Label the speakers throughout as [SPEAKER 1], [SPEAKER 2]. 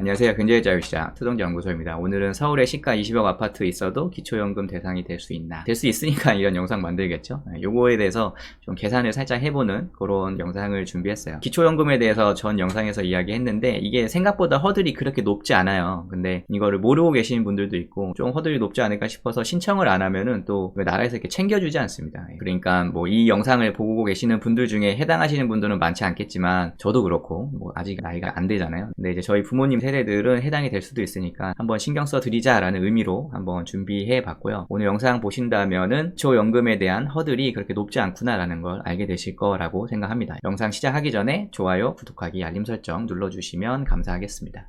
[SPEAKER 1] 안녕하세요. 근저의 자유시장 투동자연구소입니다. 오늘은 서울에 시가 20억 아파트 있어도 기초연금 대상이 될 수 있나? 될 수 있으니까 이런 영상 만들겠죠. 요거에 대해서 좀 계산을 살짝 해보는 그런 영상을 준비했어요. 기초연금에 대해서 전 영상에서 이야기했는데 이게 생각보다 허들이 그렇게 높지 않아요. 근데 이거를 모르고 계시는 분들도 있고 좀 허들이 높지 않을까 싶어서 신청을 안 하면은 또 나라에서 이렇게 챙겨주지 않습니다. 그러니까 뭐 이 영상을 보고 계시는 분들 중에 해당하시는 분들은 많지 않겠지만 저도 그렇고 뭐 아직 나이가 안 되잖아요. 근데 이제 저희 부모님 세대들은 해당이 될 수도 있으니까 한번 신경 써 드리자라는 의미로 한번 준비해 봤고요. 오늘 영상 보신다면은 기초연금에 대한 허들이 그렇게 높지 않구나라는 걸 알게 되실 거라고 생각합니다. 영상 시작하기 전에 좋아요, 구독하기, 알림 설정 눌러주시면 감사하겠습니다.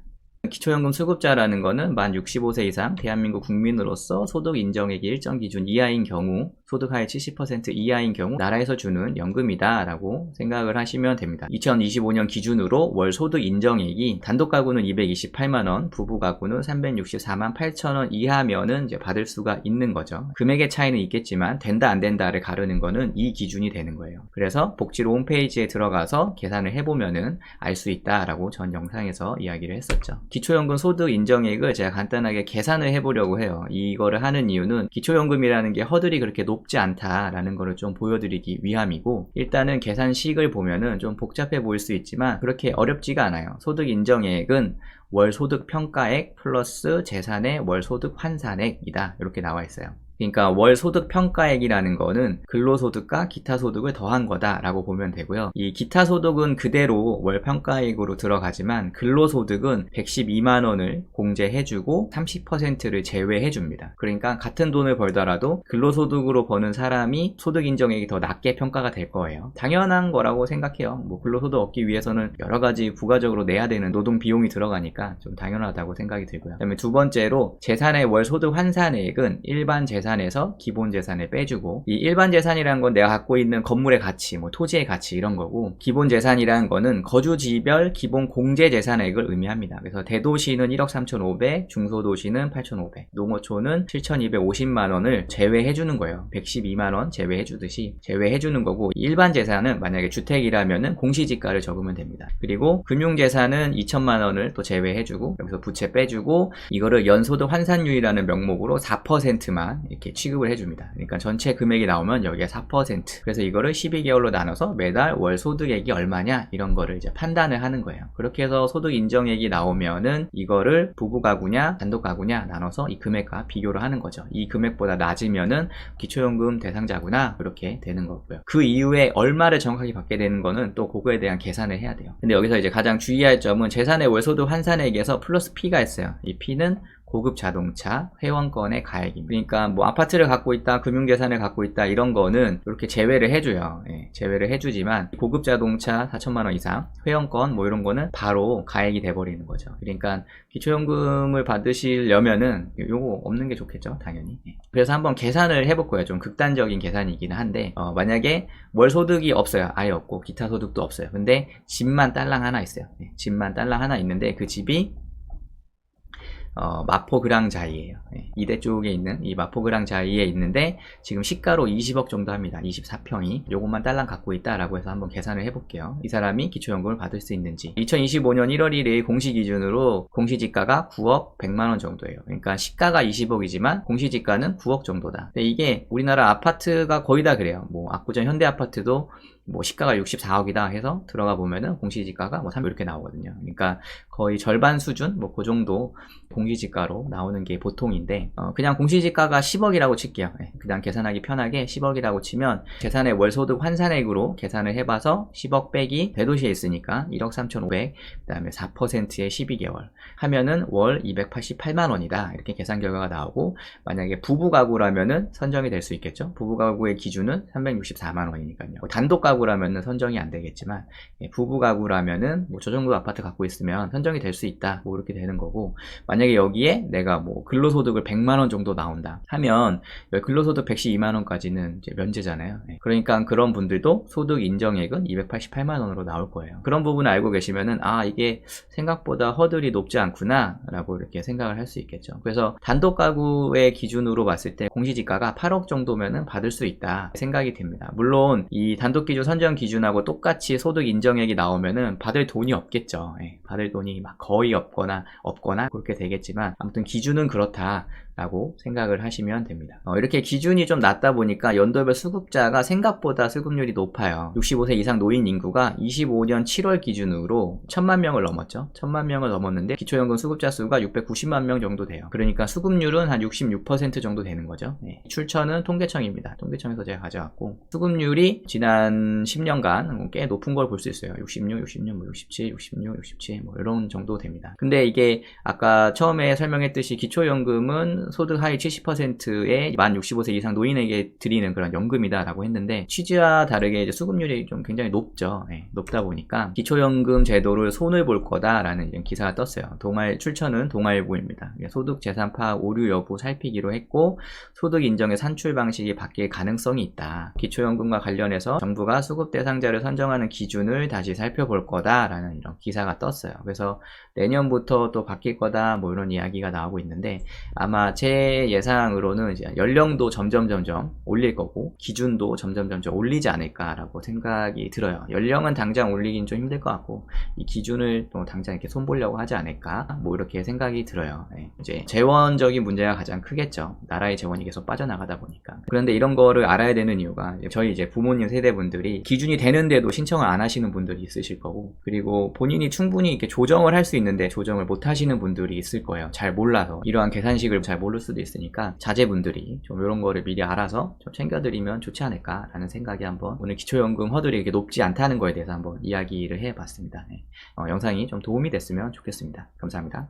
[SPEAKER 1] 기초연금 수급자라는 거는 만 65세 이상 대한민국 국민으로서 소득 인정액이 일정 기준 이하인 경우, 소득 하위 70% 이하인 경우 나라에서 주는 연금이다 라고 생각을 하시면 됩니다. 2025년 기준으로 월 소득 인정액이 단독 가구는 228만원, 부부 가구는 364만 8천원 이하면은 이제 받을 수가 있는 거죠. 금액의 차이는 있겠지만 된다 안 된다를 가르는 거는 이 기준이 되는 거예요. 그래서 복지로 홈페이지에 들어가서 계산을 해보면은 알 수 있다라고 전 영상에서 이야기를 했었죠. 기초연금 소득 인정액을 제가 간단하게 계산을 해보려고 해요. 이거를 하는 이유는 기초연금이라는 게 허들이 그렇게 높지 않다라는 거를 좀 보여드리기 위함이고, 일단은 계산식을 보면은 좀 복잡해 보일 수 있지만 그렇게 어렵지가 않아요. 소득 인정액은 월 소득 평가액 플러스 재산의 월 소득 환산액이다, 이렇게 나와 있어요. 그러니까 월 소득 평가액이라는 거는 근로소득과 기타 소득을 더한 거다라고 보면 되고요. 이 기타 소득은 그대로 월 평가액으로 들어가지만 근로소득은 112만 원을 공제해주고 30%를 제외해줍니다. 그러니까 같은 돈을 벌더라도 근로소득으로 버는 사람이 소득 인정액이 더 낮게 평가가 될 거예요. 당연한 거라고 생각해요. 뭐 근로소득 얻기 위해서는 여러 가지 부가적으로 내야 되는 노동 비용이 들어가니까 좀 당연하다고 생각이 들고요. 그다음에 두 번째로 재산의 월 소득 환산액은 일반 재산에서 기본 재산을 빼주고, 이 일반 재산이라는 건 내가 갖고 있는 건물의 가치, 뭐 토지의 가치 이런 거고, 기본 재산이라는 거는 거주지별 기본 공제 재산액을 의미합니다. 그래서 대도시는 1억 3,500, 중소도시는 8,500, 농어촌은 7,250만 원을 제외해 주는 거예요. 112만 원 제외해 주듯이 제외해 주는 거고, 일반 재산은 만약에 주택이라면은 공시지가를 적으면 됩니다. 그리고 금융 재산은 2천만 원을 또 제외해 주고, 여기서 부채 빼주고, 이거를 연소득 환산율이라는 명목으로 4%만 이렇게 취급을 해줍니다. 그러니까 전체 금액이 나오면 여기가 4%. 그래서 이거를 12개월로 나눠서 매달 월 소득액이 얼마냐 이런 거를 이제 판단을 하는 거예요. 그렇게 해서 소득 인정액이 나오면은 이거를 부부 가구냐 단독 가구냐 나눠서 이 금액과 비교를 하는 거죠. 이 금액보다 낮으면은 기초연금 대상자구나, 그렇게 되는 거고요. 그 이후에 얼마를 정확하게 받게 되는 거는 또 그거에 대한 계산을 해야 돼요. 근데 여기서 이제 가장 주의할 점은 재산의 월 소득 환산액에서 플러스 P가 있어요. 이 P는 고급 자동차 회원권의 가액입니다. 그러니까 뭐 아파트를 갖고 있다, 금융재산을 갖고 있다 이런 거는 이렇게 제외를 해줘요. 제외를 해주지만 고급 자동차 4천만 원 이상, 회원권 뭐 이런 거는 바로 가액이 돼버리는 거죠. 그러니까 기초연금을 받으시려면은 요거 없는 게 좋겠죠, 당연히. 그래서 한번 계산을 해볼 거예요. 좀 극단적인 계산이긴 한데, 만약에 월 소득이 없어요. 아예 없고 기타 소득도 없어요. 근데 집만 딸랑 하나 있어요. 집만 딸랑 하나 있는데 그 집이 마포그랑자이에요. 이대 쪽에 있는 이 마포그랑자이에 있는데 지금 시가로 20억 정도 합니다. 24평이. 요것만 딸랑 갖고 있다라고 해서 한번 계산을 해볼게요. 이 사람이 기초연금을 받을 수 있는지. 2025년 1월 1일 공시 기준으로 공시지가가 9억 100만원 정도예요. 그러니까 시가가 20억이지만 공시지가는 9억 정도다. 근데 이게 우리나라 아파트가 거의 다 그래요. 뭐 압구정 현대아파트도 뭐 시가가 64억이다 해서 들어가 보면은 공시지가가 뭐 3억 이렇게 나오거든요. 그러니까 거의 절반 수준, 뭐 그 정도 공시지가로 나오는 게 보통인데, 그냥 공시지가가 10억이라고 칠게요. 그냥 계산하기 편하게 10억이라고 치면 재산의 월소득 환산액으로 계산을 해봐서 10억 빼기 대도시에 있으니까 1억 3,500, 그 다음에 4%의 12개월 하면은 월 288만 원이다, 이렇게 계산 결과가 나오고, 만약에 부부가구라면은 선정이 될 수 있겠죠. 부부가구의 기준은 364만 원이니까요. 단독 가구라면은 선정이 안 되겠지만, 부부가구라면은 뭐 저 정도 아파트 갖고 있으면 선정이 될 수 있다, 뭐 이렇게 되는 거고, 만약에 여기에 내가 뭐 근로소득을 100만원 정도 나온다 하면 근로소득 112만원까지는 이제 면제잖아요. 그러니까 그런 분들도 소득 인정액은 288만원으로 나올 거예요. 그런 부분을 알고 계시면은 이게 생각보다 허들이 높지 않구나 라고 이렇게 생각을 할 수 있겠죠. 그래서 단독 가구의 기준으로 봤을 때 공시지가가 8억 정도면은 받을 수 있다 생각이 듭니다. 물론 이 단독 기준 기준 선정 기준하고 똑같이 소득 인정액이 나오면은 받을 돈이 없겠죠. 예, 받을 돈이 막 거의 없거나 그렇게 되겠지만 아무튼 기준은 그렇다라고 생각을 하시면 됩니다. 이렇게 기준이 좀 낮다 보니까 연도별 수급자가 생각보다 수급률이 높아요. 65세 이상 노인 인구가 25년 7월 기준으로 1000만 명을 넘었죠. 1000만 명을 넘었는데 기초연금 수급자 수가 690만 명 정도 돼요. 그러니까 수급률은 한 66% 정도 되는 거죠. 네. 출처는 통계청입니다. 통계청에서 제가 가져왔고 수급률이 지난 10년간 꽤 높은 걸 볼 수 있어요. 66, 67, 66, 67 이런 정도 됩니다. 근데 이게 아까 처음에 설명했듯이 기초연금은 소득 하위 70%의 만 65세 이상 노인에게 드리는 그런 연금이다라고 했는데 취지와 다르게 이제 수급률이 좀 굉장히 높죠. 네, 높다 보니까 기초연금 제도를 손을 볼 거다라는 이런 기사가 떴어요. 출처는 동아일보입니다. 소득 재산 파악 오류 여부 살피기로 했고 소득 인정의 산출 방식이 바뀔 가능성이 있다. 기초연금과 관련해서 정부가 수급 대상자를 선정하는 기준을 다시 살펴볼 거다라는 이런 기사가 떴어요. 그래서 내년부터 또 바뀔 거다 이런 이야기가 나오고 있는데 아마 제 예상으로는 이제 연령도 점점 올릴 거고 기준도 점점 올리지 않을까라고 생각이 들어요. 연령은 당장 올리긴 좀 힘들 것 같고 이 기준을 또 당장 이렇게 손보려고 하지 않을까 이렇게 생각이 들어요. 네. 이제 재원적인 문제가 가장 크겠죠. 나라의 재원이 계속 빠져나가다 보니까. 그런데 이런 거를 알아야 되는 이유가 저희 이제 부모님 세대분들이 기준이 되는데도 신청을 안 하시는 분들이 있으실 거고 그리고 본인이 충분히 이렇게 조정을 할 수 있는데 조정을 못 하시는 분들이 있을 거예요. 잘 몰라서 이러한 계산식을 잘 모를 수도 있으니까 자제분들이 좀 이런 거를 미리 알아서 좀 챙겨드리면 좋지 않을까라는 생각이 한번 오늘 기초연금 허들이 이렇게 높지 않다는 거에 대해서 한번 이야기를 해봤습니다. 네. 영상이 좀 도움이 됐으면 좋겠습니다. 감사합니다.